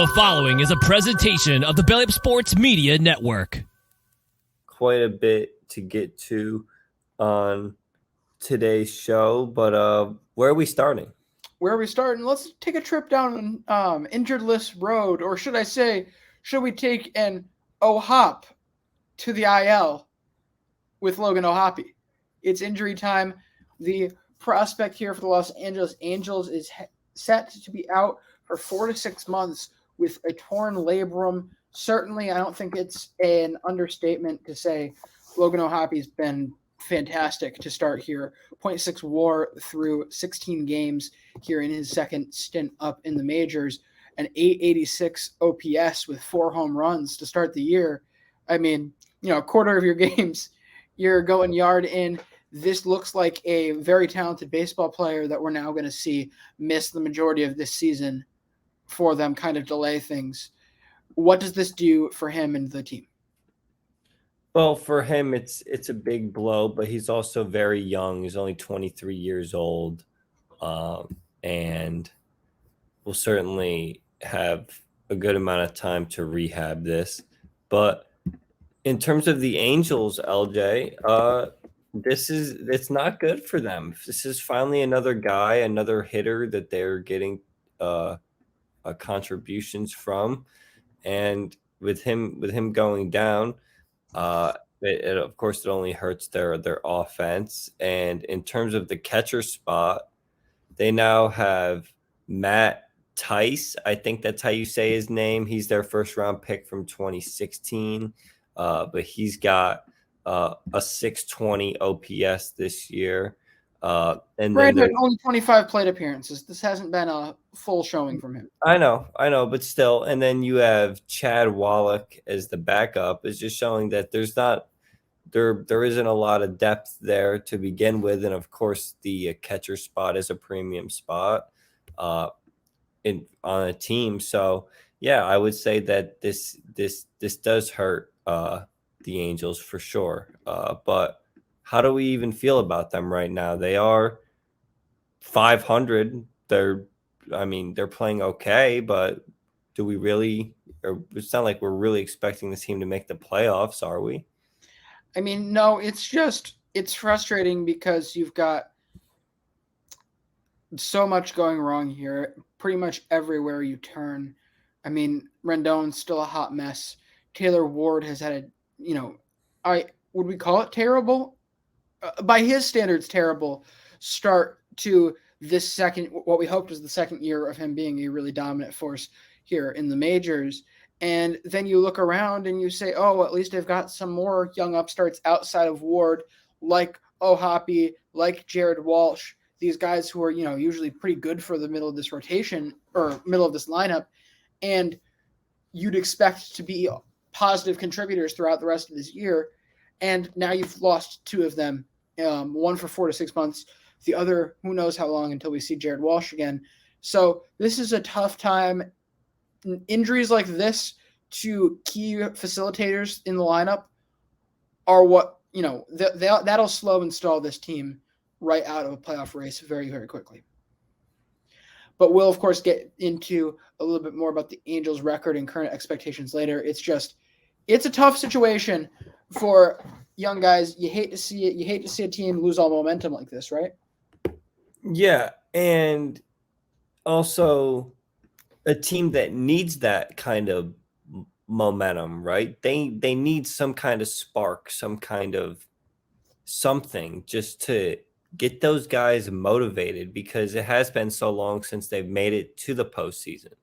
The following is a presentation of the Belly Up Sports Media Network. Quite a bit to get to on today's show, but where are we starting? Where are we starting? Let's take a trip down injured list road, or should I say, should we take an O'Hoppe to the IL with Logan O'Hoppe? It's injury time. The prospect here for the Los Angeles Angels is set to be out for 4 to 6 months with a torn labrum. Certainly, I don't think it's an understatement to say Logan O'Hoppe's been fantastic to start here. 0.6 WAR through 16 games here in his second stint up in the majors. An 886 OPS with 4 home runs to start the year. I mean, a quarter of your games, you're going yard in. This looks like a very talented baseball player that we're now going to see miss the majority of this season for them, kind of delay things. What does this do for him and the team? Well, for him, it's a big blow, but he's also very young. He's only 23 years old, and will certainly have a good amount of time to rehab this. But in terms of the Angels, LJ, it's not good for them. This is finally another guy, another hitter that they're getting contributions from, and with him going down, of course it only hurts their offense. And in terms of the catcher spot, they now have Matt Tice. I think that's how you say his name. He's their first round pick from 2016, but he's got a 620 OPS this year. And Granted, only 25 plate appearances. This hasn't been a full showing from him. I know, but still. And then you have Chad Wallach as the backup. Is just showing that there isn't a lot of depth there to begin with. And of course, the catcher spot is a premium spot on a team. So yeah, I would say that this does hurt the Angels for sure. But how do we even feel about them right now? They are 500. They're playing okay, but do we really? Or it's not like we're really expecting this team to make the playoffs, are we? I mean, no. It's frustrating because you've got so much going wrong here. Pretty much everywhere you turn. I mean, Rendon's still a hot mess. Taylor Ward has had would we call it terrible? By his standards, terrible start to this second, what we hoped was the second year of him being a really dominant force here in the majors. And then you look around and you say, oh, at least they've got some more young upstarts outside of Ward, like O'Hoppe, like Jared Walsh, these guys who are, usually pretty good for the middle of this rotation or middle of this lineup. And you'd expect to be positive contributors throughout the rest of this year. And now you've lost 2 of them, one for 4 to 6 months, the other, who knows how long until we see Jared Walsh again. So this is a tough time. Injuries like this to key facilitators in the lineup are what, that'll slow and stall this team right out of a playoff race very, very quickly. But we'll, of course, get into a little bit more about the Angels' record and current expectations later. It's a tough situation for young guys. You hate to see it. You hate to see a team lose all momentum like this, right? Yeah, and also a team that needs that kind of momentum, right? They need some kind of spark, some kind of something just to get those guys motivated, because it has been so long since they've made it to the postseason.